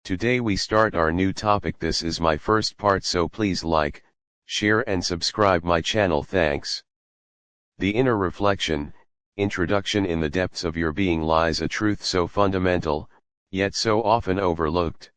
Today we start our new topic. This is my first part, so please like, share and subscribe my channel. Thanks. The inner reflection, introduction. In the depths of your being lies a truth so fundamental, yet so often overlooked.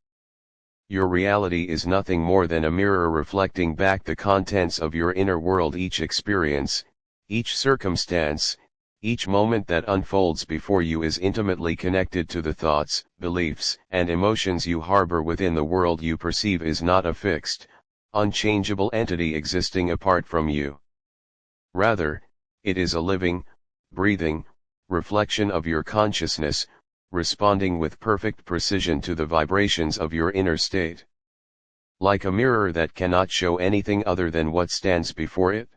Your reality is nothing more than a mirror reflecting back the contents of your inner world. Each experience, each circumstance, each moment that unfolds before you is intimately connected to the thoughts, beliefs, and emotions you harbor within. The world you perceive is not a fixed, unchangeable entity existing apart from you. Rather, it is a living, breathing reflection of your consciousness, responding with perfect precision to the vibrations of your inner state. Like a mirror that cannot show anything other than what stands before it,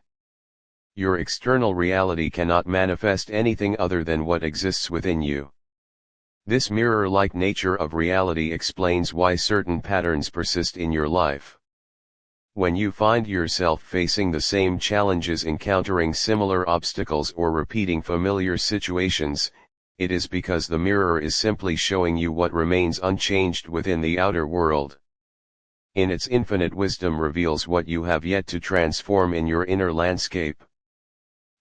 your external reality cannot manifest anything other than what exists within you. This mirror-like nature of reality explains why certain patterns persist in your life. When you find yourself facing the same challenges, encountering similar obstacles, or repeating familiar situations, it is because the mirror is simply showing you what remains unchanged within the outer world. In its infinite wisdom reveals what you have yet to transform in your inner landscape.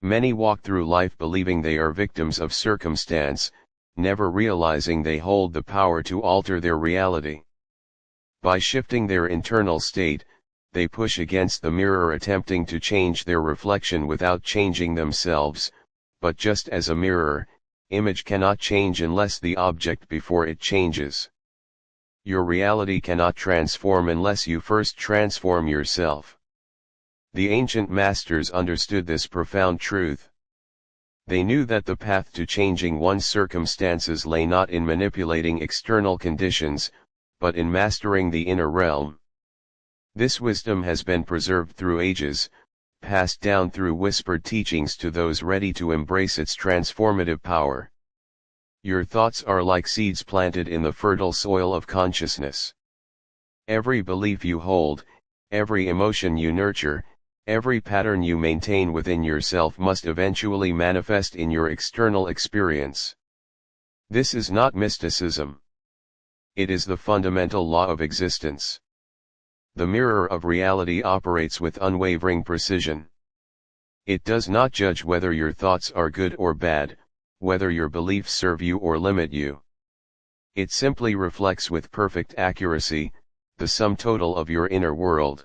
Many walk through life believing they are victims of circumstance, never realizing they hold the power to alter their reality. By shifting their internal state, they push against the mirror, attempting to change their reflection without changing themselves. But just as a mirror, image cannot change unless the object before it changes. Your reality cannot transform unless you first transform yourself. The ancient masters understood this profound truth. They knew that the path to changing one's circumstances lay not in manipulating external conditions, but in mastering the inner realm. This wisdom has been preserved through ages, passed down through whispered teachings to those ready to embrace its transformative power. Your thoughts are like seeds planted in the fertile soil of consciousness. Every belief you hold, every emotion you nurture, every pattern you maintain within yourself must eventually manifest in your external experience. This is not mysticism. It is the fundamental law of existence. The mirror of reality operates with unwavering precision. It does not judge whether your thoughts are good or bad, whether your beliefs serve you or limit you. It simply reflects with perfect accuracy the sum total of your inner world.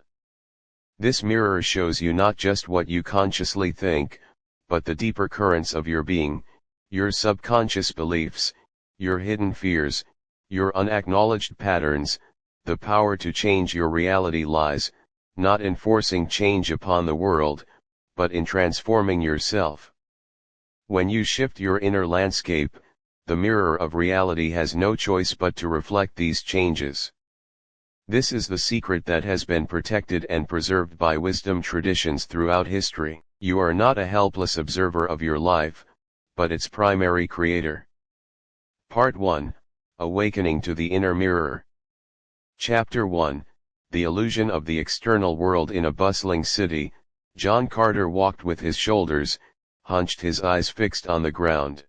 This mirror shows you not just what you consciously think, but the deeper currents of your being, your subconscious beliefs, your hidden fears, your unacknowledged patterns. The power to change your reality lies, not in forcing change upon the world, but in transforming yourself. When you shift your inner landscape, the mirror of reality has no choice but to reflect these changes. This is the secret that has been protected and preserved by wisdom traditions throughout history. You are not a helpless observer of your life, but its primary creator. Part 1, Awakening to the Inner Mirror. Chapter 1, The Illusion of the External World. In a bustling city, John Carter walked with his shoulders hunched, his eyes fixed on the ground.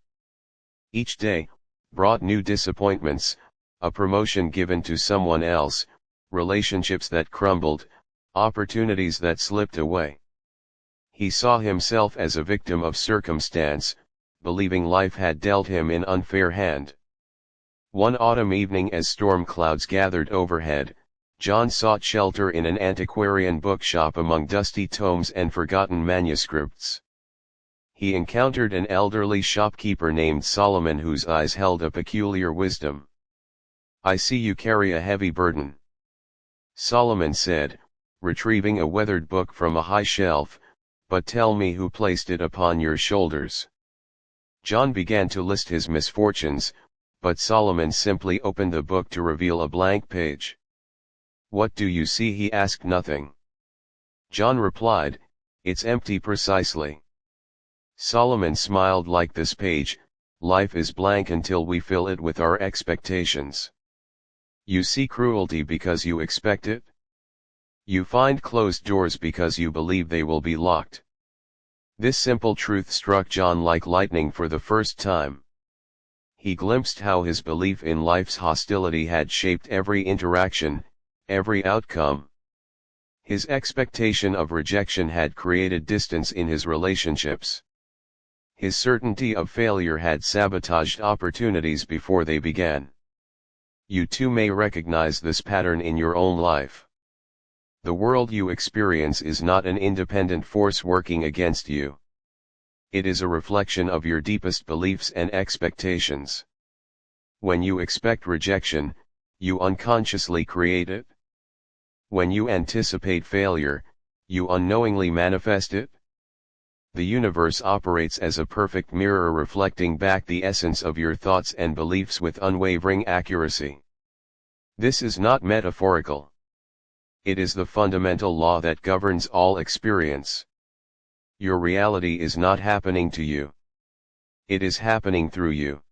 Each day brought new disappointments, a promotion given to someone else, relationships that crumbled, opportunities that slipped away. He saw himself as a victim of circumstance, believing life had dealt him an unfair hand. One autumn evening, as storm clouds gathered overhead, John sought shelter in an antiquarian bookshop among dusty tomes and forgotten manuscripts. He encountered an elderly shopkeeper named Solomon, whose eyes held a peculiar wisdom. "I see you carry a heavy burden," Solomon said, retrieving a weathered book from a high shelf, "but tell me who placed it upon your shoulders." John began to list his misfortunes, but Solomon simply opened the book to reveal a blank page. "What do you see?" he asked. "Nothing," John replied, "it's empty." "Precisely." Solomon smiled. "Like this page, life is blank until we fill it with our expectations. You see cruelty because you expect it. You find closed doors because you believe they will be locked." This simple truth struck John like lightning for the first time. he glimpsed how his belief in life's hostility had shaped every interaction, every outcome. His expectation of rejection had created distance in his relationships. His certainty of failure had sabotaged opportunities before they began. You too may recognize this pattern in your own life. The world you experience is not an independent force working against you. It is a reflection of your deepest beliefs and expectations. When you expect rejection, you unconsciously create it. When you anticipate failure, you unknowingly manifest it. The universe operates as a perfect mirror reflecting back the essence of your thoughts and beliefs with unwavering accuracy. This is not metaphorical. It is the fundamental law that governs all experience. Your reality is not happening to you. It is happening through you.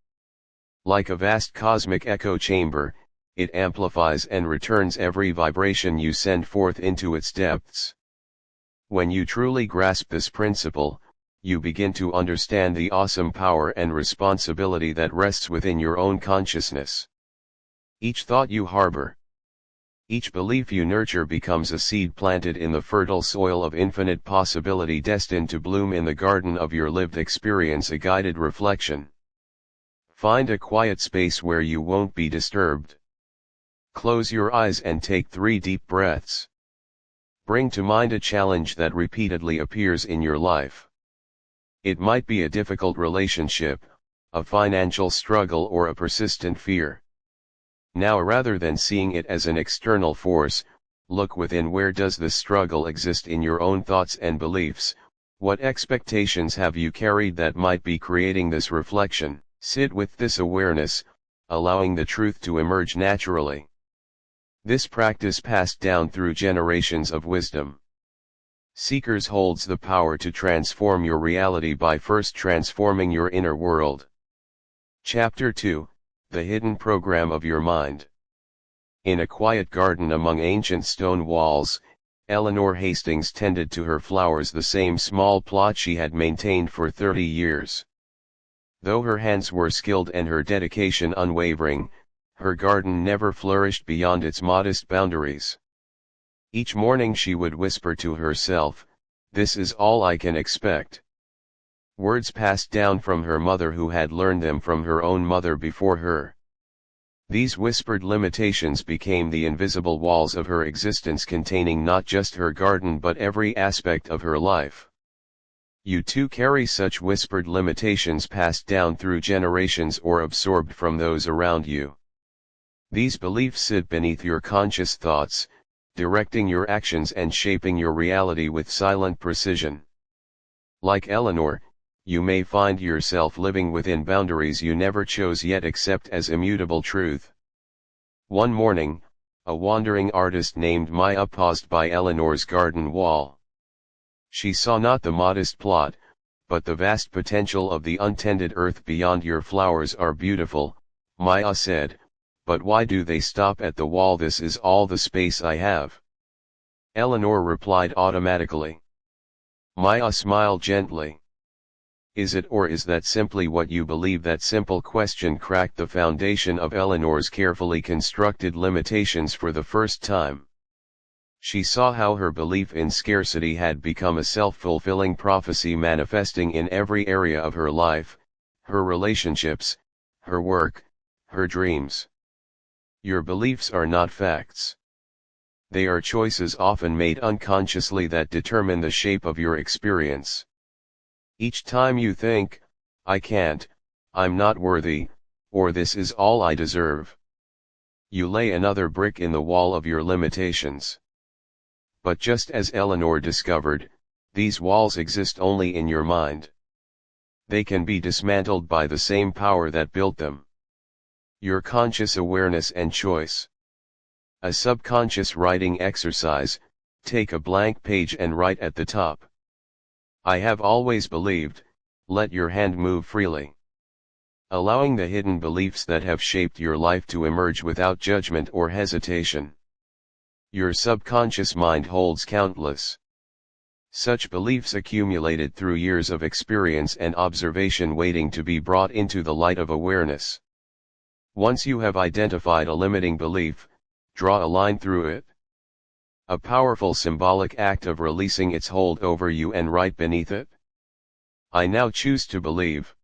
Like a vast cosmic echo chamber, it amplifies and returns every vibration you send forth into its depths. When you truly grasp this principle, you begin to understand the awesome power and responsibility that rests within your own consciousness. Each thought you harbor, each belief you nurture becomes a seed planted in the fertile soil of infinite possibility destined to bloom in the garden of your lived experience, a guided reflection. Find a quiet space where you won't be disturbed. Close your eyes and take 3 deep breaths. Bring to mind a challenge that repeatedly appears in your life. It might be a difficult relationship, a financial struggle, or a persistent fear. Now, rather than seeing it as an external force, look within. Where does this struggle exist in your own thoughts and beliefs? What expectations have you carried that might be creating this reflection? Sit with this awareness, allowing the truth to emerge naturally. This practice passed down through generations of wisdom. Seekers holds the power to transform your reality by first transforming your inner world. Chapter 2, The Hidden Program of Your Mind. In a quiet garden among ancient stone walls, Eleanor Hastings tended to her flowers, the same small plot she had maintained for 30 years. Though her hands were skilled and her dedication unwavering, her garden never flourished beyond its modest boundaries. Each morning she would whisper to herself, "This is all I can expect." Words passed down from her mother, who had learned them from her own mother before her. These whispered limitations became the invisible walls of her existence, containing not just her garden but every aspect of her life. You too carry such whispered limitations passed down through generations or absorbed from those around you. These beliefs sit beneath your conscious thoughts, directing your actions and shaping your reality with silent precision. Like Eleanor, you may find yourself living within boundaries you never chose yet accept as immutable truth. One morning, a wandering artist named Maya paused by Eleanor's garden wall. She saw not the modest plot, but the vast potential of the untended earth beyond. "Your flowers are beautiful," Maya said, "but why do they stop at the wall? This is all the space I have." Eleanor replied automatically. Maya smiled gently. "Is it, or is that simply what you believe?" That simple question cracked the foundation of Eleanor's carefully constructed limitations for the first time. She saw how her belief in scarcity had become a self-fulfilling prophecy, manifesting in every area of her life, her relationships, her work, her dreams. Your beliefs are not facts. They are choices, often made unconsciously, that determine the shape of your experience. Each time you think, "I can't, I'm not worthy," or "this is all I deserve," you lay another brick in the wall of your limitations. But just as Eleanor discovered, these walls exist only in your mind. They can be dismantled by the same power that built them: your conscious awareness and choice. A subconscious writing exercise: take a blank page and write at the top, "I have always believed." Let your hand move freely, allowing the hidden beliefs that have shaped your life to emerge without judgment or hesitation. Your subconscious mind holds countless such beliefs accumulated through years of experience and observation, waiting to be brought into the light of awareness. Once you have identified a limiting belief, draw a line through it. A powerful symbolic act of releasing its hold over you and write beneath it, "I now choose to believe."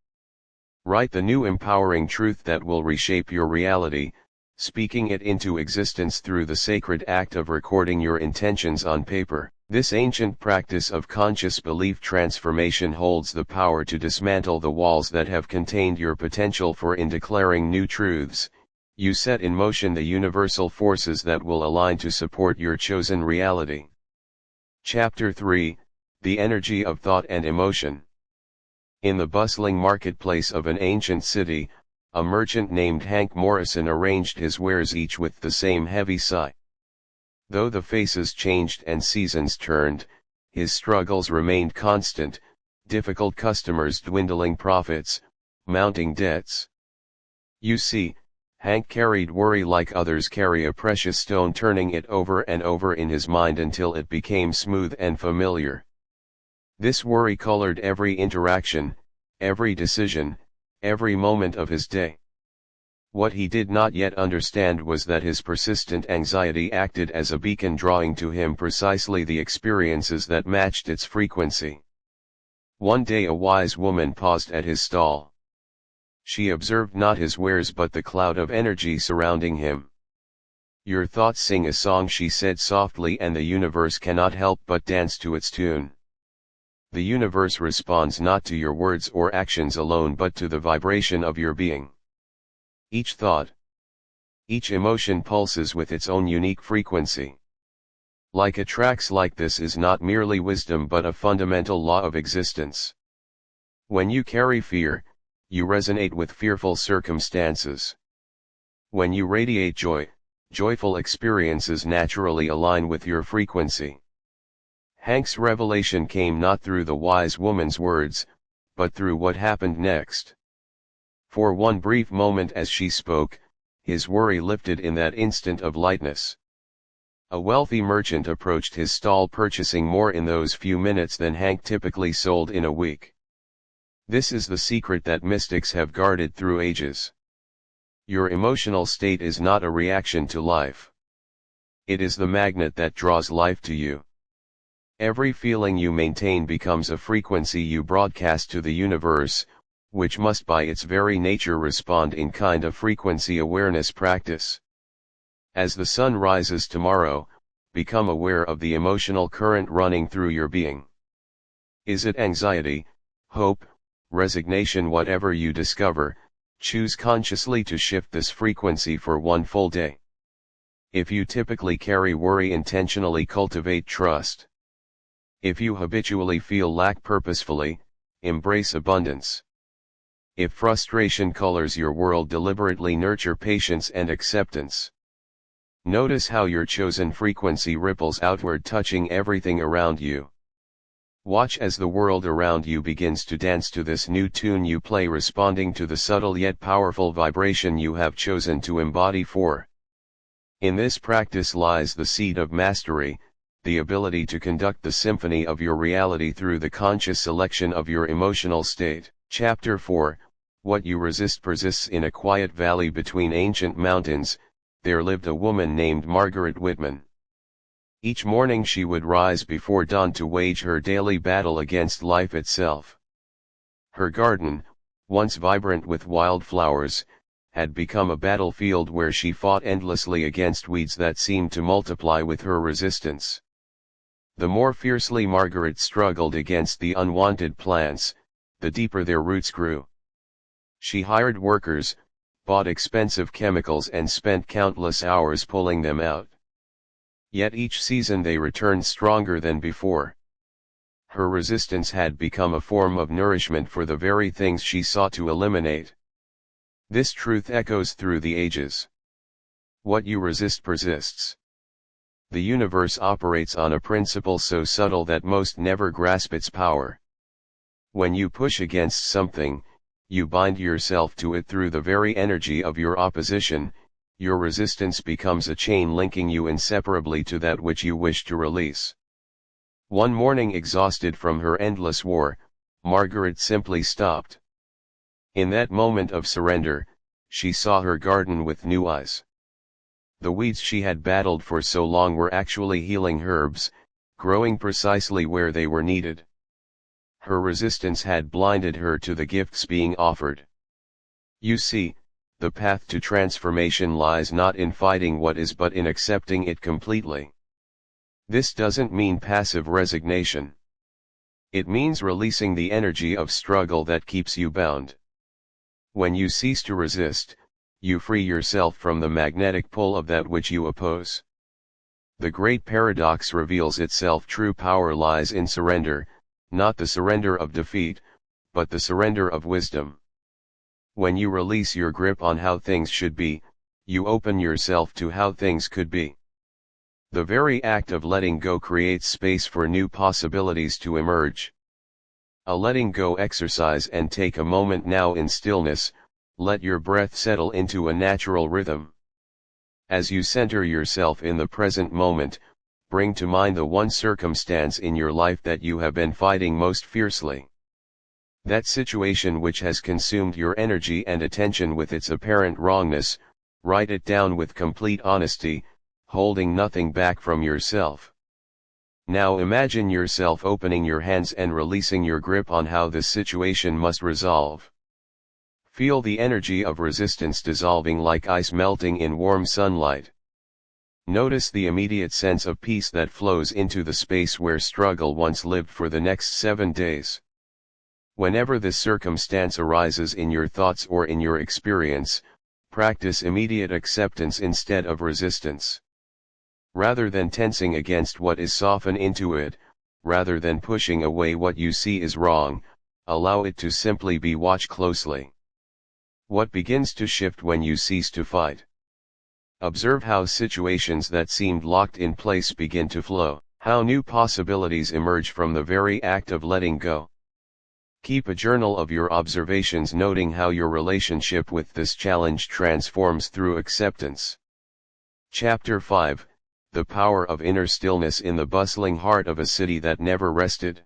Write the new empowering truth that will reshape your reality, speaking it into existence through the sacred act of recording your intentions on paper. This ancient practice of conscious belief transformation holds the power to dismantle the walls that have contained your potential, for in declaring new truths, you set in motion the universal forces that will align to support your chosen reality. Chapter 3: The Energy of Thought and Emotion. In the bustling marketplace of an ancient city, a merchant named Hank Morrison arranged his wares each with the same heavy sigh. Though the faces changed and seasons turned, his struggles remained constant: difficult customers, dwindling profits, mounting debts. You see, Hank carried worry like others carry a precious stone, turning it over and over in his mind until it became smooth and familiar. This worry colored every interaction, every decision, every moment of his day. What he did not yet understand was that his persistent anxiety acted as a beacon, drawing to him precisely the experiences that matched its frequency. One day a wise woman paused at his stall. She observed not his wares but the cloud of energy surrounding him. "Your thoughts sing a song," she said softly, "and the universe cannot help but dance to its tune. The universe responds not to your words or actions alone but to the vibration of your being. Each thought, each emotion pulses with its own unique frequency. Like attracts like, this is not merely wisdom but a fundamental law of existence. When you carry fear, you resonate with fearful circumstances. When you radiate joy, joyful experiences naturally align with your frequency." Hank's revelation came not through the wise woman's words, but through what happened next. For one brief moment as she spoke, his worry lifted in that instant of lightness. A wealthy merchant approached his stall, purchasing more in those few minutes than Hank typically sold in a week. This is the secret that mystics have guarded through ages. Your emotional state is not a reaction to life. It is the magnet that draws life to you. Every feeling you maintain becomes a frequency you broadcast to the universe, which must by its very nature respond in kind. Of frequency awareness practice. As the sun rises tomorrow, become aware of the emotional current running through your being. Is it anxiety, hope, resignation? Whatever you discover, choose consciously to shift this frequency for one full day. If you typically carry worry, intentionally cultivate trust. If you habitually feel lack, purposefully embrace abundance. If frustration colors your world, deliberately nurture patience and acceptance. Notice how your chosen frequency ripples outward, touching everything around you. Watch as the world around you begins to dance to this new tune you play, responding to the subtle yet powerful vibration you have chosen to embody. In this practice lies the seed of mastery, the ability to conduct the symphony of your reality through the conscious selection of your emotional state. Chapter 4: What you resist persists. In a quiet valley between ancient mountains, there lived a woman named Margaret Whitman. Each morning she would rise before dawn to wage her daily battle against life itself. Her garden, once vibrant with wildflowers, had become a battlefield where she fought endlessly against weeds that seemed to multiply with her resistance. The more fiercely Margaret struggled against the unwanted plants, the deeper their roots grew. She hired workers, bought expensive chemicals, and spent countless hours pulling them out. Yet each season they returned stronger than before. Her resistance had become a form of nourishment for the very things she sought to eliminate. This truth echoes through the ages. What you resist persists. The universe operates on a principle so subtle that most never grasp its power. When you push against something, you bind yourself to it through the very energy of your opposition. Your resistance becomes a chain linking you inseparably to that which you wish to release. One morning, exhausted from her endless war, Margaret simply stopped. In that moment of surrender, she saw her garden with new eyes. The weeds she had battled for so long were actually healing herbs, growing precisely where they were needed. Her resistance had blinded her to the gifts being offered. You see, the path to transformation lies not in fighting what is but in accepting it completely. This doesn't mean passive resignation. It means releasing the energy of struggle that keeps you bound. When you cease to resist, you free yourself from the magnetic pull of that which you oppose. The great paradox reveals itself. True power lies in surrender, not the surrender of defeat, but the surrender of wisdom. When you release your grip on how things should be, you open yourself to how things could be. The very act of letting go creates space for new possibilities to emerge. A letting go exercise, and take a moment now in stillness. Let your breath settle into a natural rhythm. As you center yourself in the present moment, bring to mind the one circumstance in your life that you have been fighting most fiercely. That situation which has consumed your energy and attention with its apparent wrongness. Write it down with complete honesty, holding nothing back from yourself. Now imagine yourself opening your hands and releasing your grip on how this situation must resolve. Feel the energy of resistance dissolving like ice melting in warm sunlight. Notice the immediate sense of peace that flows into the space where struggle once lived for the next 7 days. Whenever this circumstance arises in your thoughts or in your experience, practice immediate acceptance instead of resistance. Rather than tensing against what is, soften into it. Rather than pushing away what you see is wrong, allow it to simply be. Watch closely. What begins to shift when you cease to fight? Observe how situations that seemed locked in place begin to flow, how new possibilities emerge from the very act of letting go. Keep a journal of your observations, noting how your relationship with this challenge transforms through acceptance. Chapter 5: The Power of Inner Stillness in the Bustling Heart of a City That Never Rested.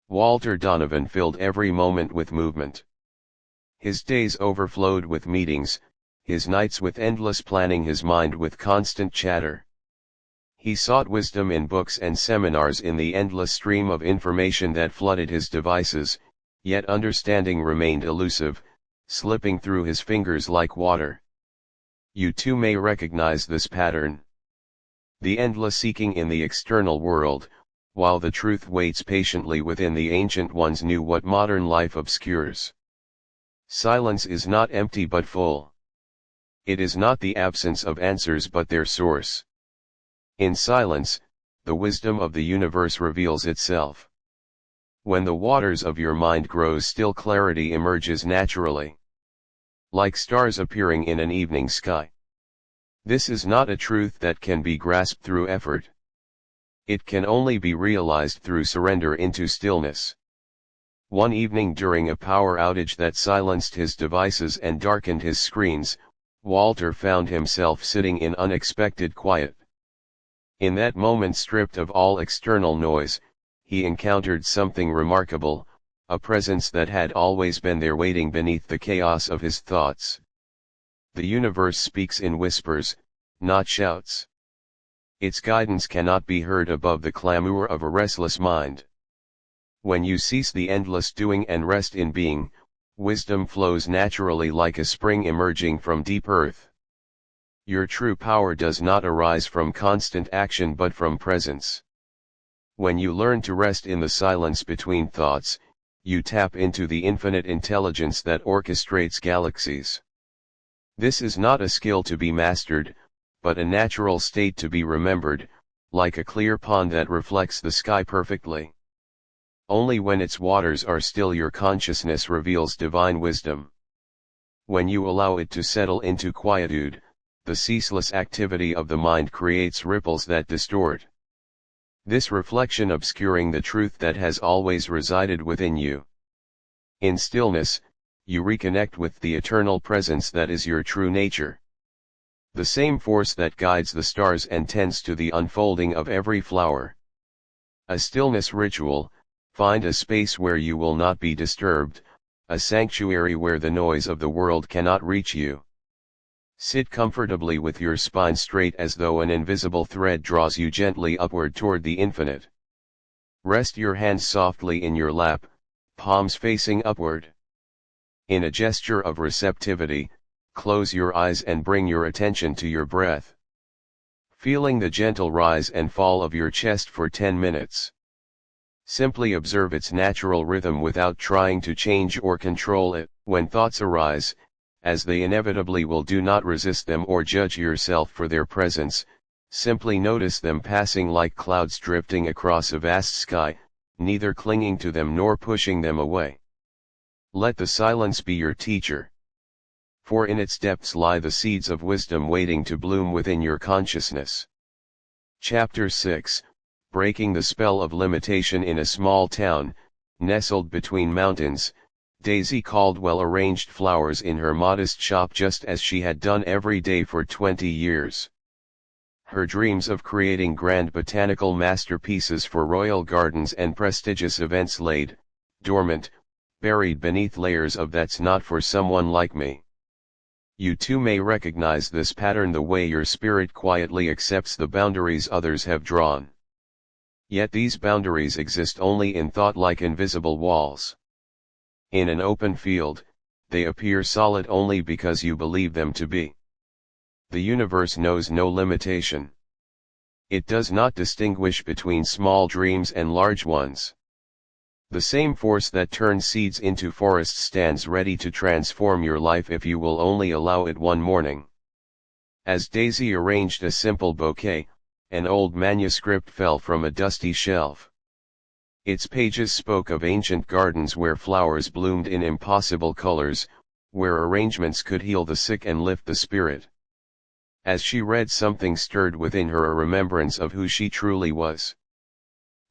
Walter Donovan filled every moment with movement. His days overflowed with meetings, his nights with endless planning, his mind with constant chatter. He sought wisdom in books and seminars, in the endless stream of information that flooded his devices, yet understanding remained elusive, slipping through his fingers like water. You too may recognize this pattern. The endless seeking in the external world, while the truth waits patiently within. The ancient ones knew what modern life obscures. Silence is not empty but full. It is not the absence of answers but their source. In silence, the wisdom of the universe reveals itself. When the waters of your mind grow still, clarity emerges naturally. Like stars appearing in an evening sky. This is not a truth that can be grasped through effort. It can only be realized through surrender into stillness. One evening during a power outage that silenced his devices and darkened his screens, Walter found himself sitting in unexpected quiet. In that moment, stripped of all external noise, he encountered something remarkable, a presence that had always been there, waiting beneath the chaos of his thoughts. The universe speaks in whispers, not shouts. Its guidance cannot be heard above the clamor of a restless mind. When you cease the endless doing and rest in being, wisdom flows naturally like a spring emerging from deep earth. Your true power does not arise from constant action but from presence. When you learn to rest in the silence between thoughts, you tap into the infinite intelligence that orchestrates galaxies. This is not a skill to be mastered, but a natural state to be remembered, like a clear pond that reflects the sky perfectly. Only when its waters are still your consciousness reveals divine wisdom. When you allow it to settle into quietude, the ceaseless activity of the mind creates ripples that distort. This reflection obscuring the truth that has always resided within you. In stillness, you reconnect with the eternal presence that is your true nature. The same force that guides the stars and tends to the unfolding of every flower. A stillness ritual: find a space where you will not be disturbed, a sanctuary where the noise of the world cannot reach you. Sit comfortably with your spine straight as though an invisible thread draws you gently upward toward the infinite. Rest your hands softly in your lap, palms facing upward. In a gesture of receptivity, close your eyes and bring your attention to your breath. Feeling the gentle rise and fall of your chest for 10 minutes. Simply observe its natural rhythm without trying to change or control it. When thoughts arise, as they inevitably will, do not resist them or judge yourself for their presence, simply notice them passing like clouds drifting across a vast sky, neither clinging to them nor pushing them away. Let the silence be your teacher. For in its depths lie the seeds of wisdom waiting to bloom within your consciousness. Chapter 6, Breaking the Spell of Limitation. In a small town, nestled between mountains, Daisy Caldwell arranged flowers in her modest shop just as she had done every day for 20 years. Her dreams of creating grand botanical masterpieces for royal gardens and prestigious events laid dormant, buried beneath layers of "that's not for someone like me." You too may recognize this pattern the way your spirit quietly accepts the boundaries others have drawn. Yet these boundaries exist only in thought, like invisible walls. In an open field, they appear solid only because you believe them to be. The universe knows no limitation. It does not distinguish between small dreams and large ones. The same force that turns seeds into forests stands ready to transform your life if you will only allow it one morning. As Daisy arranged a simple bouquet, an old manuscript fell from a dusty shelf. Its pages spoke of ancient gardens where flowers bloomed in impossible colors, where arrangements could heal the sick and lift the spirit. As she read, something stirred within her, a remembrance of who she truly was.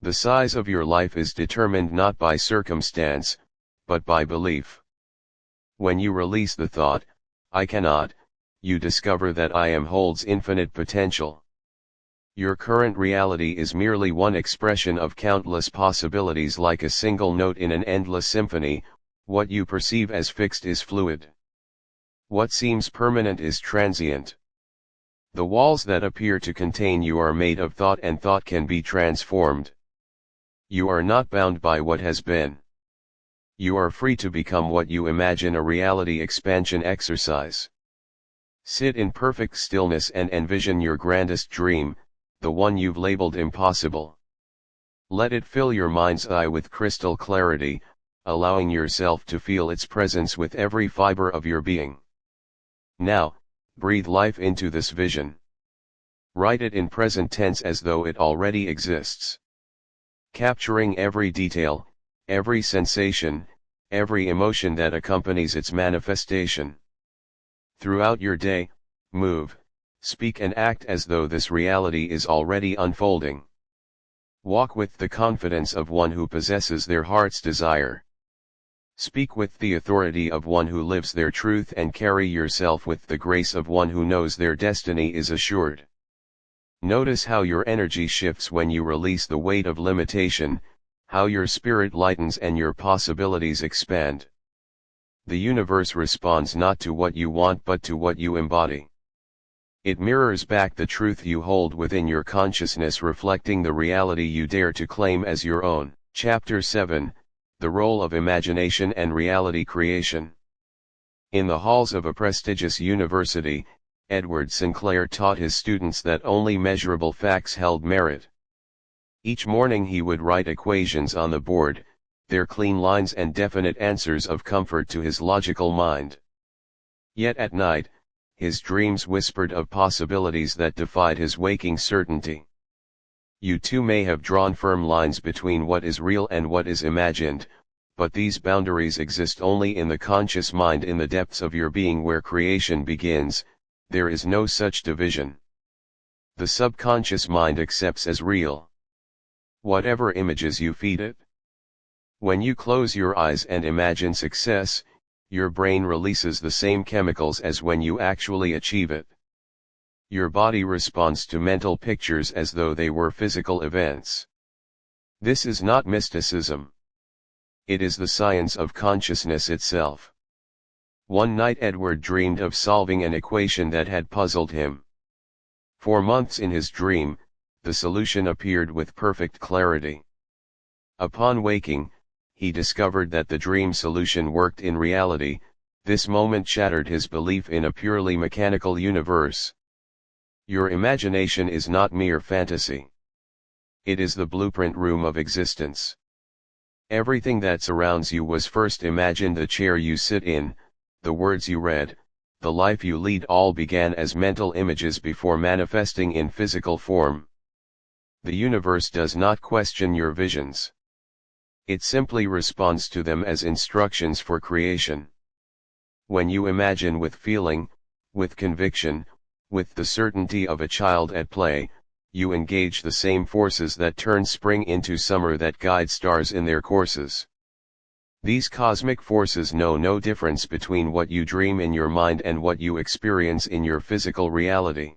The size of your life is determined not by circumstance, but by belief. When you release the thought, "I cannot," you discover that "I am" holds infinite potential. Your current reality is merely one expression of countless possibilities, like a single note in an endless symphony. What you perceive as fixed is fluid. What seems permanent is transient. The walls that appear to contain you are made of thought, and thought can be transformed. You are not bound by what has been. You are free to become what you imagine, a reality expansion exercise. Sit in perfect stillness and envision your grandest dream, the one you've labeled impossible. Let it fill your mind's eye with crystal clarity, allowing yourself to feel its presence with every fiber of your being. Now, breathe life into this vision. Write it in present tense as though it already exists. Capturing every detail, every sensation, every emotion that accompanies its manifestation. Throughout your day, move, speak and act as though this reality is already unfolding. Walk with the confidence of one who possesses their heart's desire. Speak with the authority of one who lives their truth, and carry yourself with the grace of one who knows their destiny is assured. Notice how your energy shifts when you release the weight of limitation, how your spirit lightens and your possibilities expand. The universe responds not to what you want but to what you embody. It mirrors back the truth you hold within your consciousness, reflecting the reality you dare to claim as your own. Chapter 7, The Role of Imagination and Reality Creation. In the halls of a prestigious university, Edward Sinclair taught his students that only measurable facts held merit. Each morning he would write equations on the board, their clean lines and definite answers of comfort to his logical mind. Yet at night, his dreams whispered of possibilities that defied his waking certainty. You too may have drawn firm lines between what is real and what is imagined, but these boundaries exist only in the conscious mind, in the depths of your being where creation begins. There is no such division. The subconscious mind accepts as real whatever images you feed it. When you close your eyes and imagine success, your brain releases the same chemicals as when you actually achieve it. Your body responds to mental pictures as though they were physical events. This is not mysticism. It is the science of consciousness itself. One night Edward dreamed of solving an equation that had puzzled him. For months in his dream, the solution appeared with perfect clarity. Upon waking, he discovered that the dream solution worked in reality. This moment shattered his belief in a purely mechanical universe. Your imagination is not mere fantasy. It is the blueprint room of existence. Everything that surrounds you was first imagined: the chair you sit in, the words you read, the life you lead, all began as mental images before manifesting in physical form. The universe does not question your visions. It simply responds to them as instructions for creation. When you imagine with feeling, with conviction, with the certainty of a child at play, you engage the same forces that turn spring into summer, that guide stars in their courses. These cosmic forces know no difference between what you dream in your mind and what you experience in your physical reality.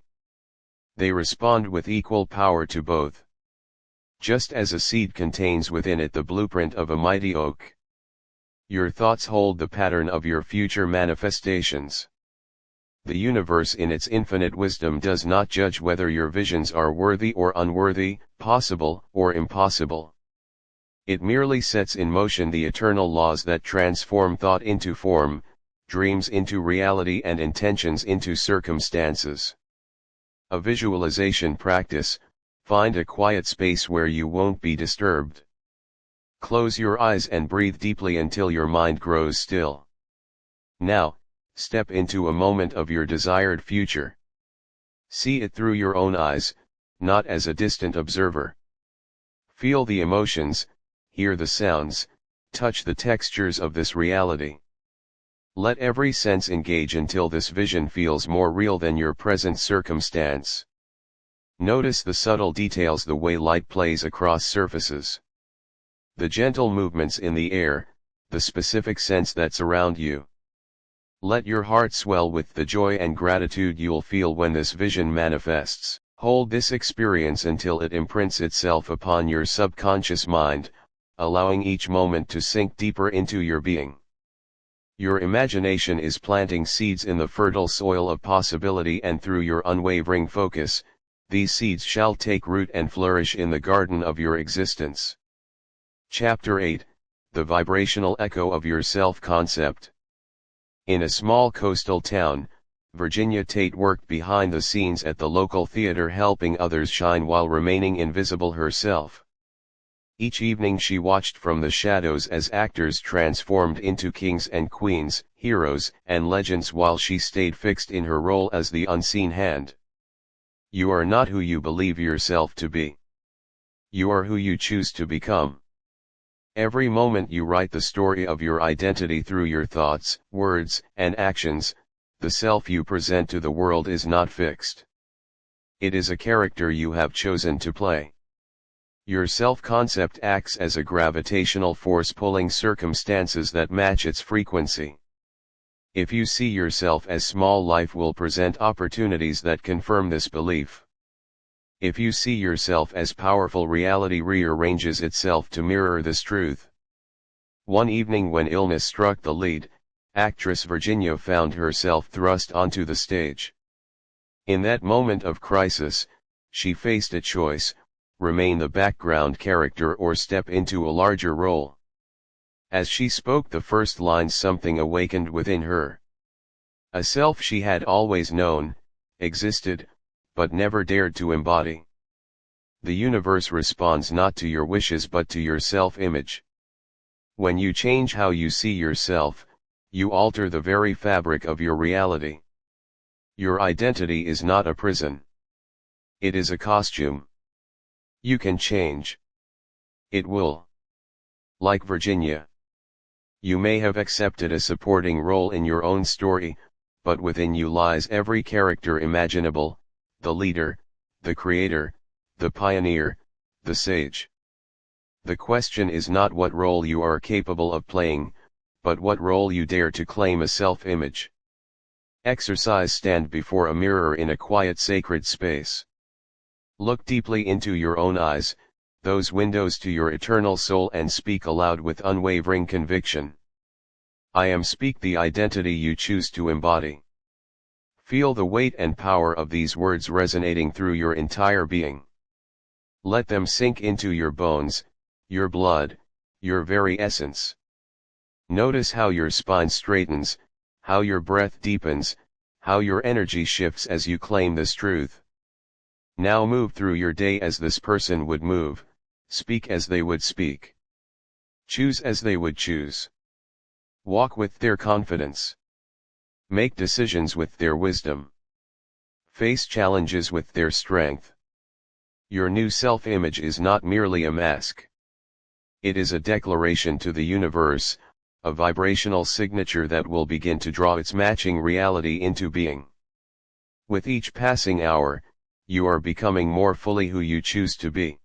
They respond with equal power to both. Just as a seed contains within it the blueprint of a mighty oak, your thoughts hold the pattern of your future manifestations. The universe in its infinite wisdom does not judge whether your visions are worthy or unworthy, possible or impossible. It merely sets in motion the eternal laws that transform thought into form, dreams into reality, and intentions into circumstances. A visualization practice: find a quiet space where you won't be disturbed. Close your eyes and breathe deeply until your mind grows still. Now, step into a moment of your desired future. See it through your own eyes, not as a distant observer. Feel the emotions, hear the sounds, touch the textures of this reality. Let every sense engage until this vision feels more real than your present circumstance. Notice the subtle details: the way light plays across surfaces, the gentle movements in the air, the specific scents that surround you. Let your heart swell with the joy and gratitude you'll feel when this vision manifests. Hold this experience until it imprints itself upon your subconscious mind, allowing each moment to sink deeper into your being. Your imagination is planting seeds in the fertile soil of possibility, and through your unwavering focus, these seeds shall take root and flourish in the garden of your existence. Chapter 8: The Vibrational Echo of Your Self-Concept. In a small coastal town, Virginia Tate worked behind the scenes at the local theater, helping others shine while remaining invisible herself. Each evening she watched from the shadows as actors transformed into kings and queens, heroes and legends, while she stayed fixed in her role as the unseen hand. You are not who you believe yourself to be. You are who you choose to become. Every moment you write the story of your identity through your thoughts, words, and actions. The self you present to the world is not fixed. It is a character you have chosen to play. Your self-concept acts as a gravitational force, pulling circumstances that match its frequency. If you see yourself as small, life will present opportunities that confirm this belief. If you see yourself as powerful, reality rearranges itself to mirror this truth. One evening when illness struck the lead, actress Virginia found herself thrust onto the stage. In that moment of crisis, she faced a choice: remain the background character or step into a larger role. As she spoke the first lines, something awakened within her. A self she had always known, existed, but never dared to embody. The universe responds not to your wishes but to your self-image. When you change how you see yourself, you alter the very fabric of your reality. Your identity is not a prison. It is a costume. You can change. It will. Like Virginia. You may have accepted a supporting role in your own story, but within you lies every character imaginable: the leader, the creator, the pioneer, the sage. The question is not what role you are capable of playing, but what role you dare to claim. A self-image exercise: stand before a mirror in a quiet, sacred space. Look deeply into your own eyes, those windows to your eternal soul, and speak aloud with unwavering conviction. I am. Speak the identity you choose to embody. Feel the weight and power of these words resonating through your entire being. Let them sink into your bones, your blood, your very essence. Notice how your spine straightens, how your breath deepens, how your energy shifts as you claim this truth. Now move through your day as this person would move, speak as they would speak. Choose as they would choose. Walk with their confidence. Make decisions with their wisdom. Face challenges with their strength. Your new self-image is not merely a mask. It is a declaration to the universe, a vibrational signature that will begin to draw its matching reality into being. With each passing hour, you are becoming more fully who you choose to be.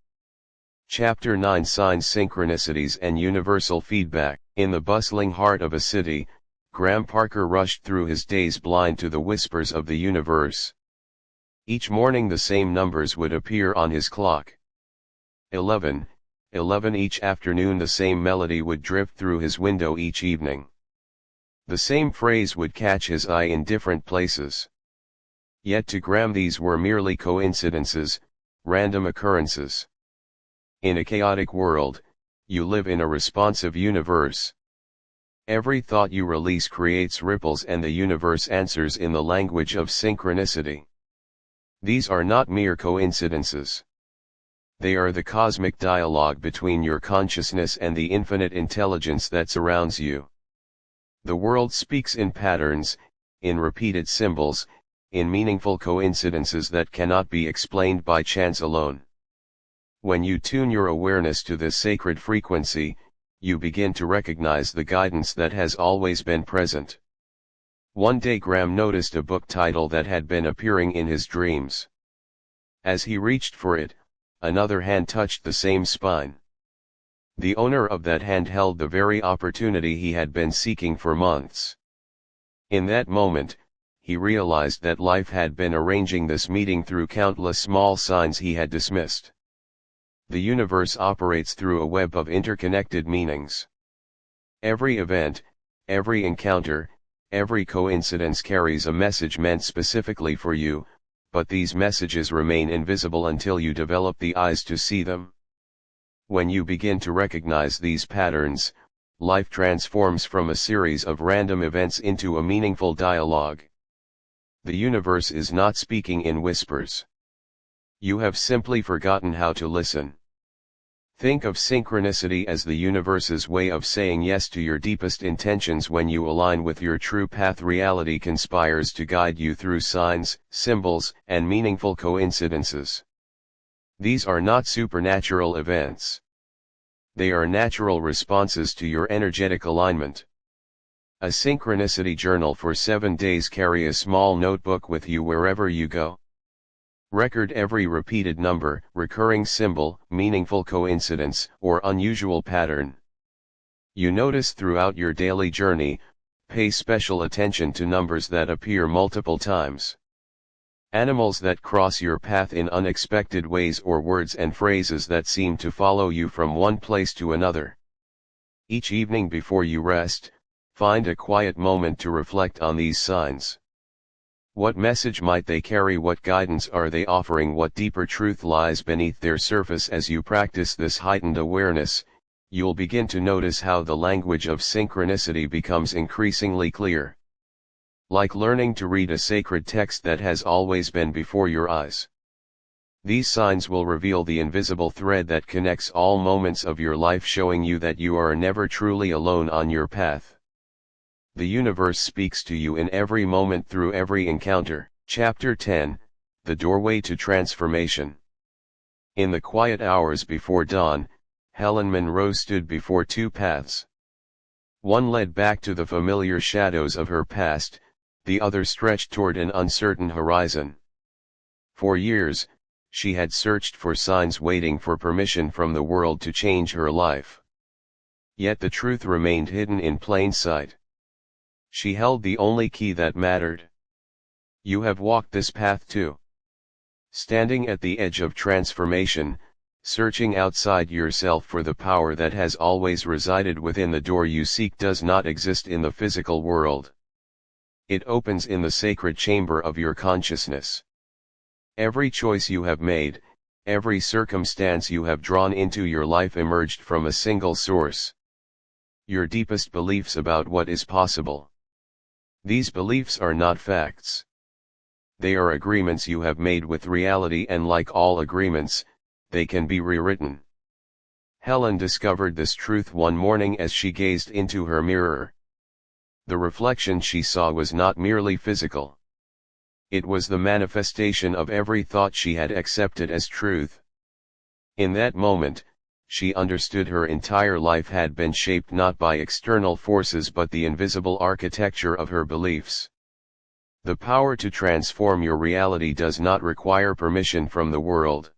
Chapter 9: Signs, Synchronicities and Universal Feedback. In the bustling heart of a city, Graham Parker rushed through his days blind to the whispers of the universe. Each morning the same numbers would appear on his clock. 11, 11. Each afternoon the same melody would drift through his window each evening. The same phrase would catch his eye in different places. Yet to Graham these were merely coincidences, random occurrences. In a chaotic world, you live in a responsive universe. Every thought you release creates ripples, and the universe answers in the language of synchronicity. These are not mere coincidences. They are the cosmic dialogue between your consciousness and the infinite intelligence that surrounds you. The world speaks in patterns, in repeated symbols, in meaningful coincidences that cannot be explained by chance alone. When you tune your awareness to this sacred frequency, you begin to recognize the guidance that has always been present. One day Graham noticed a book title that had been appearing in his dreams. As he reached for it, another hand touched the same spine. The owner of that hand held the very opportunity he had been seeking for months. In that moment, he realized that life had been arranging this meeting through countless small signs he had dismissed. The universe operates through a web of interconnected meanings. Every event, every encounter, every coincidence carries a message meant specifically for you, but these messages remain invisible until you develop the eyes to see them. When you begin to recognize these patterns, life transforms from a series of random events into a meaningful dialogue. The universe is not speaking in whispers. You have simply forgotten how to listen. Think of synchronicity as the universe's way of saying yes to your deepest intentions. When you align with your true path, reality conspires to guide you through signs, symbols, and meaningful coincidences. These are not supernatural events. They are natural responses to your energetic alignment. A synchronicity journal for 7 days. Carry a small notebook with you wherever you go. Record every repeated number, recurring symbol, meaningful coincidence, or unusual pattern you notice throughout your daily journey. Pay special attention to numbers that appear multiple times. Animals that cross your path in unexpected ways, or words and phrases that seem to follow you from one place to another. Each evening before you rest, find a quiet moment to reflect on these signs. What message might they carry? What guidance are they offering? What deeper truth lies beneath their surface? As you practice this heightened awareness, you'll begin to notice how the language of synchronicity becomes increasingly clear. Like learning to read a sacred text that has always been before your eyes. These signs will reveal the invisible thread that connects all moments of your life, showing you that you are never truly alone on your path. The universe speaks to you in every moment, through every encounter. Chapter 10: The Doorway to Transformation. In the quiet hours before dawn, Helen Monroe stood before two paths. One led back to the familiar shadows of her past, the other stretched toward an uncertain horizon. For years, she had searched for signs, waiting for permission from the world to change her life. Yet the truth remained hidden in plain sight. She held the only key that mattered. You have walked this path too. Standing at the edge of transformation, Searching outside yourself for the power that has always resided within the door you seek does not exist in the physical world. It opens in the sacred chamber of your consciousness. Every choice you have made, every circumstance you have drawn into your life emerged from a single source. Your deepest beliefs about what is possible. These beliefs are not facts. They are agreements you have made with reality, and like all agreements, they can be rewritten. Helen discovered this truth one morning as she gazed into her mirror. The reflection she saw was not merely physical. It was the manifestation of every thought she had accepted as truth. In that moment, she understood her entire life had been shaped not by external forces but the invisible architecture of her beliefs. The power to transform your reality does not require permission from the world.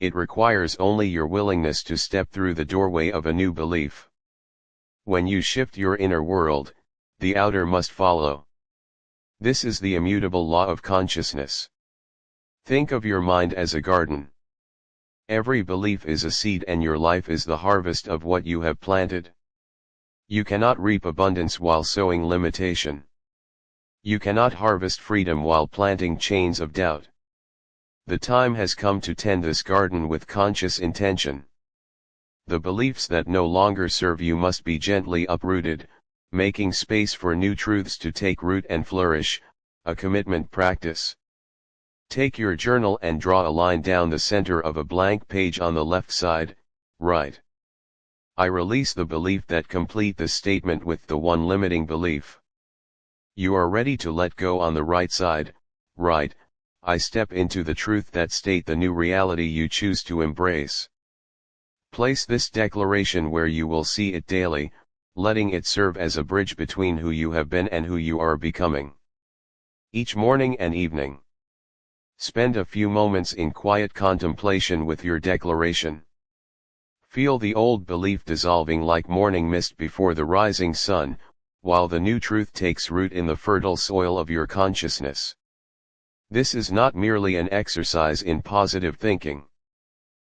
It requires only your willingness to step through the doorway of a new belief. When you shift your inner world, the outer must follow. This is the immutable law of consciousness. Think of your mind as a garden. Every belief is a seed, and your life is the harvest of what you have planted. You cannot reap abundance while sowing limitation. You cannot harvest freedom while planting chains of doubt. The time has come to tend this garden with conscious intention. The beliefs that no longer serve you must be gently uprooted, making space for new truths to take root and flourish, a commitment practice. Take your journal and draw a line down the center of a blank page on the left side. Write, "I release the belief that." Complete the statement with the one limiting belief. You are ready to let go on the right side. Write, "I step into the truth that." State the new reality you choose to embrace. Place this declaration where you will see it daily, letting it serve as a bridge between who you have been and who you are becoming. Each morning and evening, spend a few moments in quiet contemplation with your declaration. Feel the old belief dissolving like morning mist before the rising sun, while the new truth takes root in the fertile soil of your consciousness. This is not merely an exercise in positive thinking.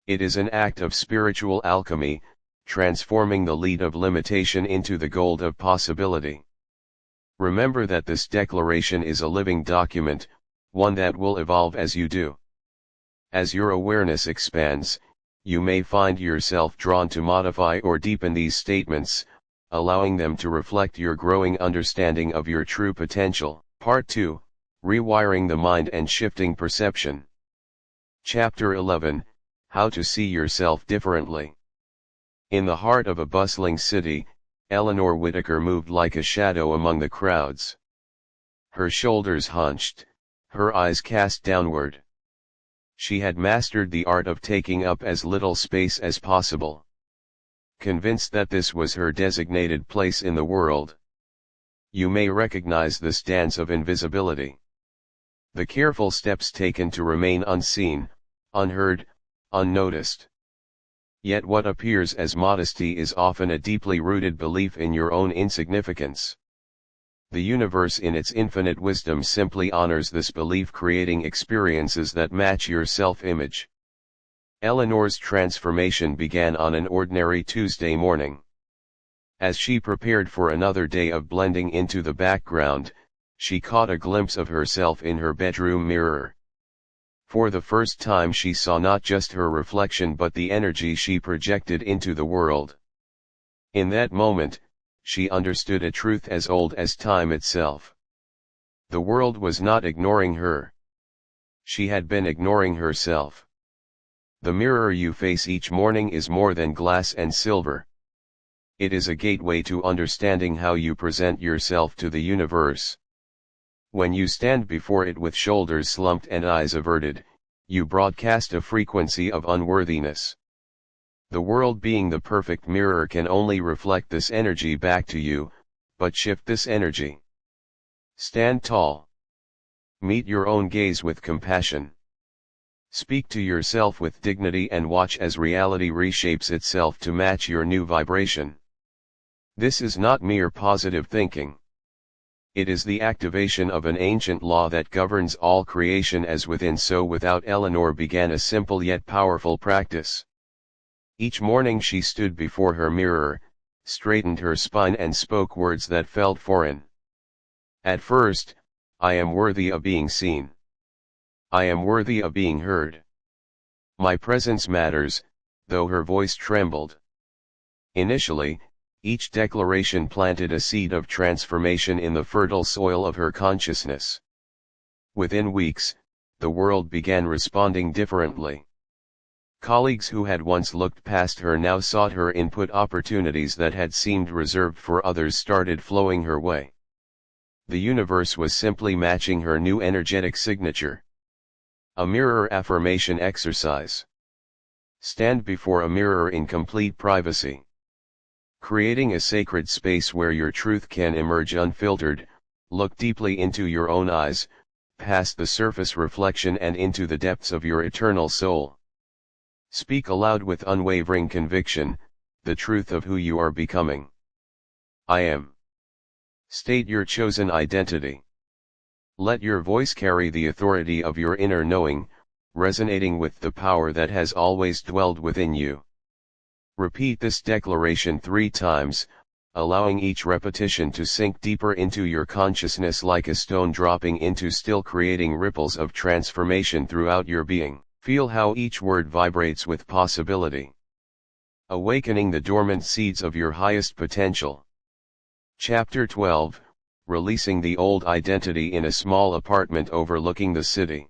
It is an act of spiritual alchemy, transforming the lead of limitation into the gold of possibility. Remember that this declaration is a living document, one that will evolve as you do. As your awareness expands, you may find yourself drawn to modify or deepen these statements, allowing them to reflect your growing understanding of your true potential. Part 2, Rewiring the Mind and Shifting Perception. Chapter 11, How to See Yourself Differently. In the heart of a bustling city, Eleanor Whitaker moved like a shadow among the crowds. Her shoulders hunched, her eyes cast downward. She had mastered the art of taking up as little space as possible. Convinced that this was her designated place in the world. You may recognize this dance of invisibility. The careful steps taken to remain unseen, unheard, unnoticed. Yet what appears as modesty is often a deeply rooted belief in your own insignificance. The universe in its infinite wisdom simply honors this belief, creating experiences that match your self-image. Eleanor's transformation began on an ordinary Tuesday morning. As she prepared for another day of blending into the background, she caught a glimpse of herself in her bedroom mirror. For the first time she saw not just her reflection but the energy she projected into the world. In that moment, she understood a truth as old as time itself. The world was not ignoring her. She had been ignoring herself. The mirror you face each morning is more than glass and silver. It is a gateway to understanding how you present yourself to the universe. When you stand before it with shoulders slumped and eyes averted, you broadcast a frequency of unworthiness. The world, being the perfect mirror, can only reflect this energy back to you, but shift this energy. Stand tall. Meet your own gaze with compassion. Speak to yourself with dignity and watch as reality reshapes itself to match your new vibration. This is not mere positive thinking. It is the activation of an ancient law that governs all creation as within so without. Eleanor began a simple yet powerful practice. Each morning she stood before her mirror, straightened her spine and spoke words that felt foreign. At first, I am worthy of being seen. I am worthy of being heard. My presence matters, though her voice trembled. Initially, each declaration planted a seed of transformation in the fertile soil of her consciousness. Within weeks, the world began responding differently. Colleagues who had once looked past her now sought her input. Opportunities that had seemed reserved for others started flowing her way. The universe was simply matching her new energetic signature. A mirror affirmation exercise. Stand before a mirror in complete privacy. Creating a sacred space where your truth can emerge unfiltered, look deeply into your own eyes, past the surface reflection and into the depths of your eternal soul. Speak aloud with unwavering conviction, the truth of who you are becoming. I am. State your chosen identity. Let your voice carry the authority of your inner knowing, resonating with the power that has always dwelled within you. Repeat this declaration 3 times, allowing each repetition to sink deeper into your consciousness like a stone dropping into still, creating ripples of transformation throughout your being. Feel how each word vibrates with possibility. Awakening the dormant seeds of your highest potential. Chapter 12, Releasing the Old Identity. In a small apartment overlooking the city,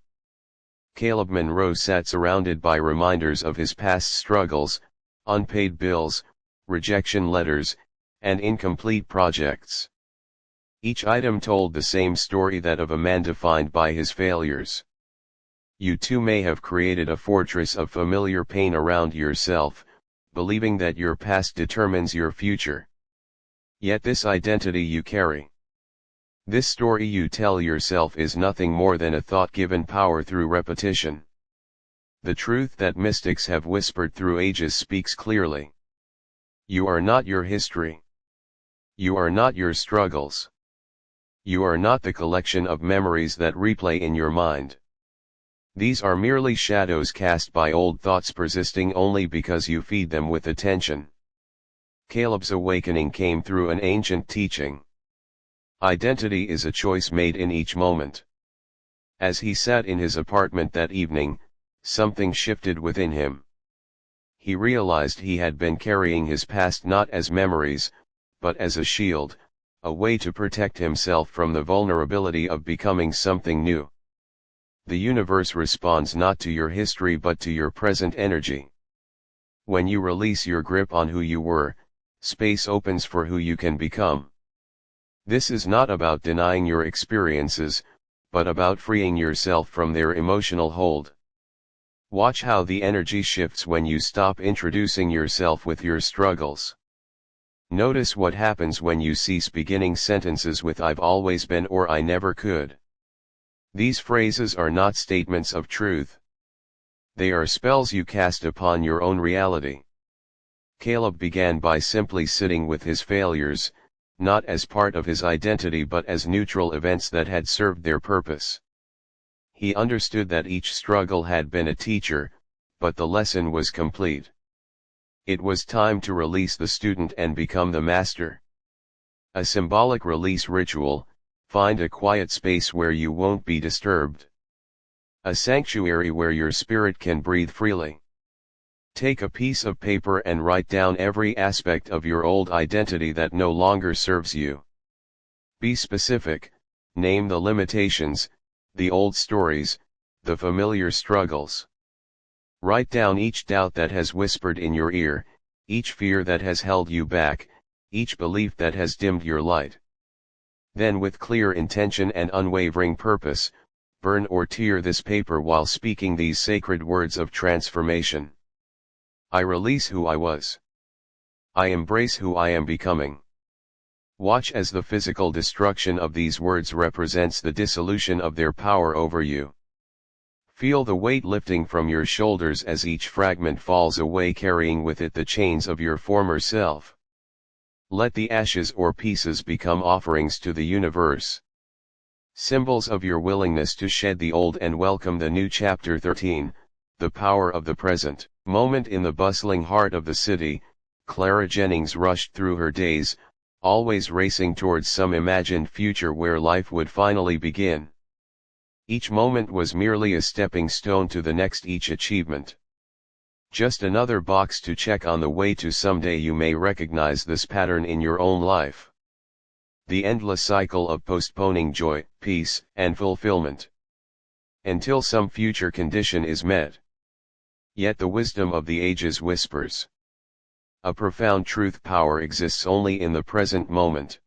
Caleb Monroe sat surrounded by reminders of his past struggles, unpaid bills, rejection letters, and incomplete projects. Each item told the same story, that of a man defined by his failures. You too may have created a fortress of familiar pain around yourself, believing that your past determines your future. Yet this identity you carry, this story you tell yourself, is nothing more than a thought given power through repetition. The truth that mystics have whispered through ages speaks clearly. You are not your history. You are not your struggles. You are not the collection of memories that replay in your mind. These are merely shadows cast by old thoughts, persisting only because you feed them with attention. Caleb's awakening came through an ancient teaching. Identity is a choice made in each moment. As he sat in his apartment that evening, something shifted within him. He realized he had been carrying his past not as memories, but as a shield, a way to protect himself from the vulnerability of becoming something new. The universe responds not to your history but to your present energy. When you release your grip on who you were, space opens for who you can become. This is not about denying your experiences, but about freeing yourself from their emotional hold. Watch how the energy shifts when you stop introducing yourself with your struggles. Notice what happens when you cease beginning sentences with "I've always been" or "I never could." These phrases are not statements of truth. They are spells you cast upon your own reality. Caleb began by simply sitting with his failures, not as part of his identity but as neutral events that had served their purpose. He understood that each struggle had been a teacher, but the lesson was complete. It was time to release the student and become the master. A symbolic release ritual: find a quiet space where you won't be disturbed. A sanctuary where your spirit can breathe freely. Take a piece of paper and write down every aspect of your old identity that no longer serves you. Be specific, name the limitations, the old stories, the familiar struggles. Write down each doubt that has whispered in your ear, each fear that has held you back, each belief that has dimmed your light. Then, with clear intention and unwavering purpose, burn or tear this paper while speaking these sacred words of transformation. I release who I was. I embrace who I am becoming. Watch as the physical destruction of these words represents the dissolution of their power over you. Feel the weight lifting from your shoulders as each fragment falls away, carrying with it the chains of your former self. Let the ashes or pieces become offerings to the universe. Symbols of your willingness to shed the old and welcome the new. Chapter 13, The Power of the Present Moment. In the bustling heart of the city, Clara Jennings rushed through her days, always racing towards some imagined future where life would finally begin. Each moment was merely a stepping stone to the next, each achievement just another box to check on the way to someday. You may recognize this pattern in your own life. The endless cycle of postponing joy, peace, and fulfillment until some future condition is met. Yet the wisdom of the ages whispers a profound truth: power exists only in the present moment.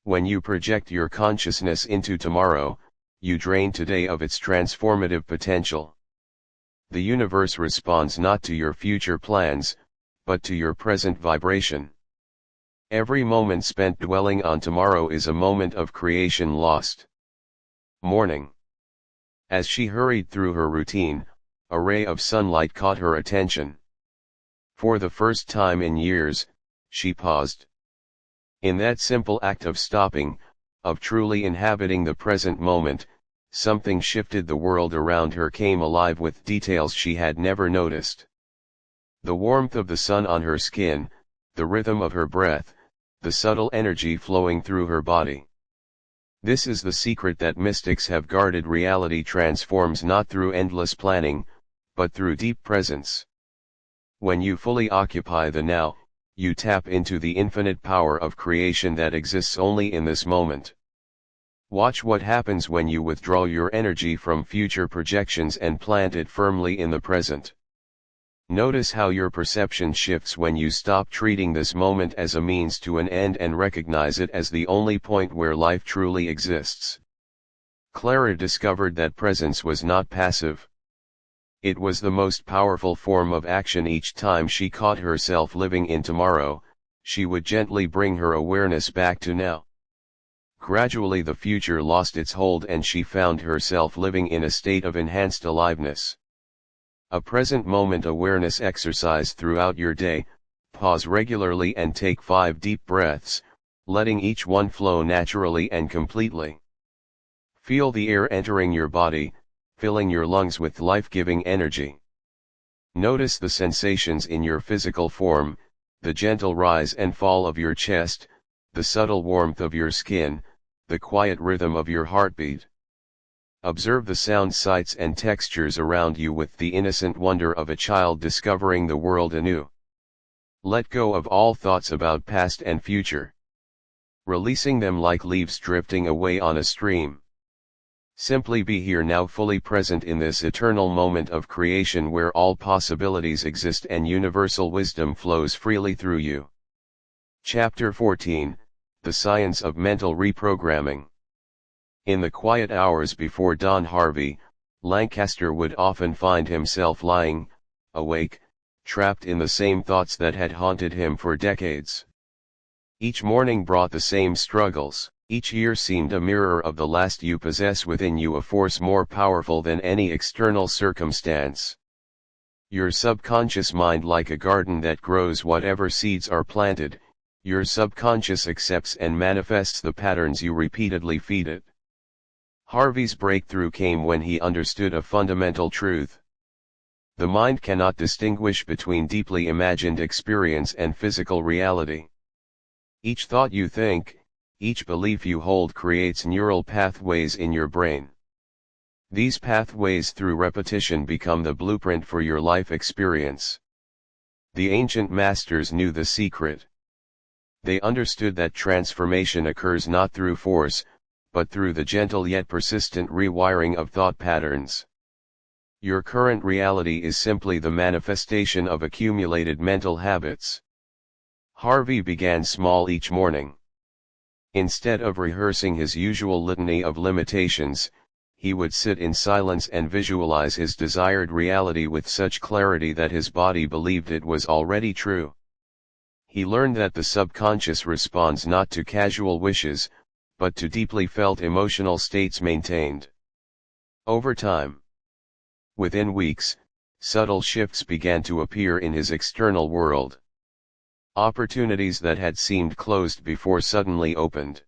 When you project your consciousness into tomorrow, you drain today of its transformative potential. The universe responds not to your future plans, but to your present vibration. Every moment spent dwelling on tomorrow is a moment of creation lost. Morning. As she hurried through her routine, a ray of sunlight caught her attention. For the first time in years, she paused. In that simple act of stopping, of truly inhabiting the present moment, something shifted. The world around her came alive with details she had never noticed. The warmth of the sun on her skin, the rhythm of her breath, the subtle energy flowing through her body. This is the secret that mystics have guarded. Reality transforms not through endless planning, but through deep presence. When you fully occupy the now, you tap into the infinite power of creation that exists only in this moment. Watch what happens when you withdraw your energy from future projections and plant it firmly in the present. Notice how your perception shifts when you stop treating this moment as a means to an end and recognize it as the only point where life truly exists. Clara discovered that presence was not passive. It was the most powerful form of action. Each time she caught herself living in tomorrow, she would gently bring her awareness back to now. Gradually the future lost its hold and she found herself living in a state of enhanced aliveness. A present moment awareness exercise throughout your day. Pause regularly and take 5 deep breaths, letting each one flow naturally and completely. Feel the air entering your body, filling your lungs with life-giving energy. Notice the sensations in your physical form, the gentle rise and fall of your chest, the subtle warmth of your skin, the quiet rhythm of your heartbeat. Observe the sounds, sights and textures around you with the innocent wonder of a child discovering the world anew. Let go of all thoughts about past and future, releasing them like leaves drifting away on a stream. Simply be here now, fully present in this eternal moment of creation where all possibilities exist and universal wisdom flows freely through you. Chapter 14, The Science of Mental Reprogramming. In the quiet hours before dawn, Harvey Lancaster would often find himself lying awake, trapped in the same thoughts that had haunted him for decades. Each morning brought the same struggles. Each year seemed a mirror of the last. You possess within you a force more powerful than any external circumstance. Your subconscious mind, like a garden that grows whatever seeds are planted, your subconscious accepts and manifests the patterns you repeatedly feed it. Harvey's breakthrough came when he understood a fundamental truth. The mind cannot distinguish between deeply imagined experience and physical reality. Each thought you think, each belief you hold creates neural pathways in your brain. These pathways through repetition become the blueprint for your life experience. The ancient masters knew the secret. They understood that transformation occurs not through force, but through the gentle yet persistent rewiring of thought patterns. Your current reality is simply the manifestation of accumulated mental habits. Harvey began small each morning. Instead of rehearsing his usual litany of limitations, he would sit in silence and visualize his desired reality with such clarity that his body believed it was already true. He learned that the subconscious responds not to casual wishes, but to deeply felt emotional states maintained over time. Within weeks, subtle shifts began to appear in his external world. Opportunities that had seemed closed before suddenly opened.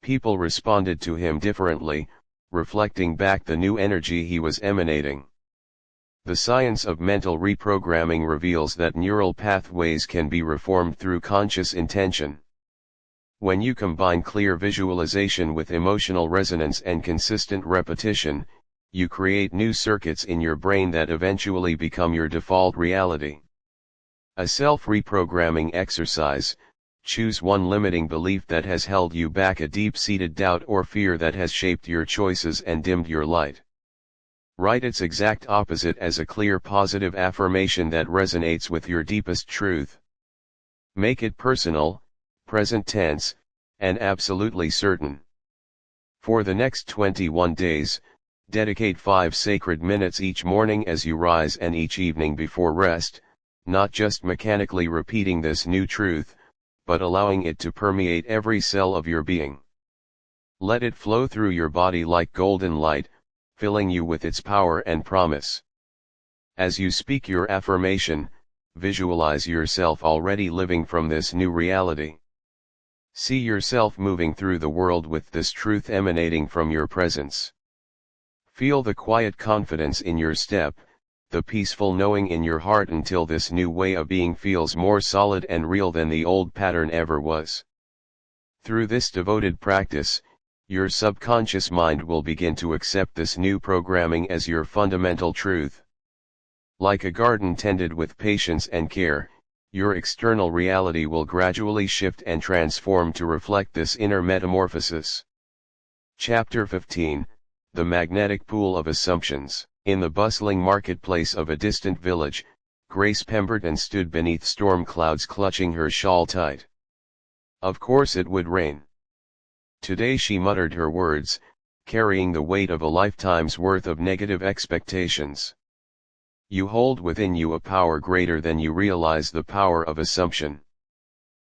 People responded to him differently, reflecting back the new energy he was emanating. The science of mental reprogramming reveals that neural pathways can be reformed through conscious intention. When you combine clear visualization with emotional resonance and consistent repetition, you create new circuits in your brain that eventually become your default reality. A self-reprogramming exercise: choose one limiting belief that has held you back, a deep-seated doubt or fear that has shaped your choices and dimmed your light. Write its exact opposite as a clear positive affirmation that resonates with your deepest truth. Make it personal, present tense, and absolutely certain. For the next 21 days, dedicate 5 sacred minutes each morning as you rise and each evening before rest, not just mechanically repeating this new truth, but allowing it to permeate every cell of your being. Let it flow through your body like golden light, filling you with its power and promise. As you speak your affirmation, visualize yourself already living from this new reality. See yourself moving through the world with this truth emanating from your presence. Feel the quiet confidence in your step, the peaceful knowing in your heart, until this new way of being feels more solid and real than the old pattern ever was. Through this devoted practice, your subconscious mind will begin to accept this new programming as your fundamental truth. Like a garden tended with patience and care, your external reality will gradually shift and transform to reflect this inner metamorphosis. Chapter 15: The Magnetic Pool of Assumptions. In the bustling marketplace of a distant village, Grace Pemberton stood beneath storm clouds, clutching her shawl tight. Of course it would rain. Today, she muttered her words, carrying the weight of a lifetime's worth of negative expectations. You hold within you a power greater than you realize, the power of assumption.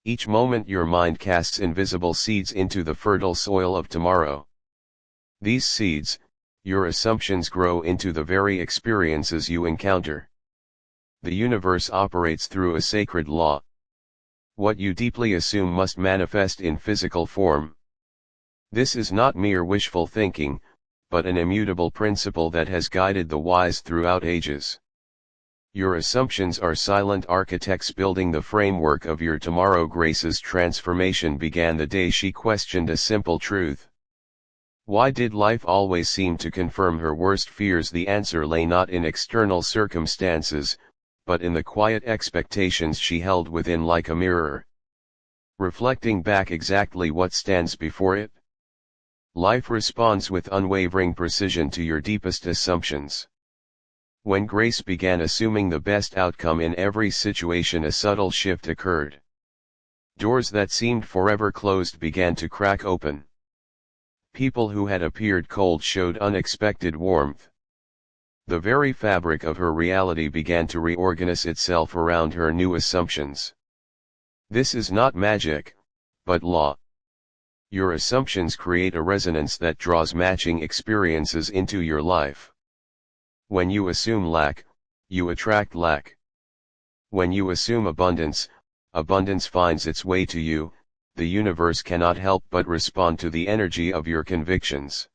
Each moment your mind casts invisible seeds into the fertile soil of tomorrow. These seeds, your assumptions, grow into the very experiences you encounter. The universe operates through a sacred law. What you deeply assume must manifest in physical form. This is not mere wishful thinking, but an immutable principle that has guided the wise throughout ages. Your assumptions are silent architects building the framework of your tomorrow. Grace's transformation began the day she questioned a simple truth. Why did life always seem to confirm her worst fears? The answer lay not in external circumstances, but in the quiet expectations she held within like a mirror, reflecting back exactly what stands before it. Life responds with unwavering precision to your deepest assumptions. When Grace began assuming the best outcome in every situation, a subtle shift occurred. Doors that seemed forever closed began to crack open. People who had appeared cold showed unexpected warmth. The very fabric of her reality began to reorganize itself around her new assumptions. This is not magic, but law. Your assumptions create a resonance that draws matching experiences into your life. When you assume lack, you attract lack. When you assume abundance, abundance finds its way to you. The universe cannot help but respond to the energy of your convictions.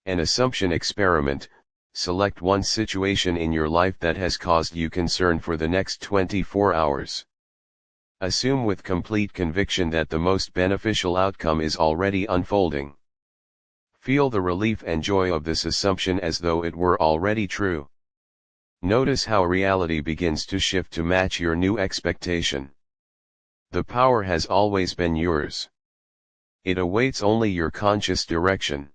An assumption experiment: select one situation in your life that has caused you concern for the next 24 hours. Assume with complete conviction that the most beneficial outcome is already unfolding. Feel the relief and joy of this assumption as though it were already true. Notice how reality begins to shift to match your new expectation. The power has always been yours. It awaits only your conscious direction.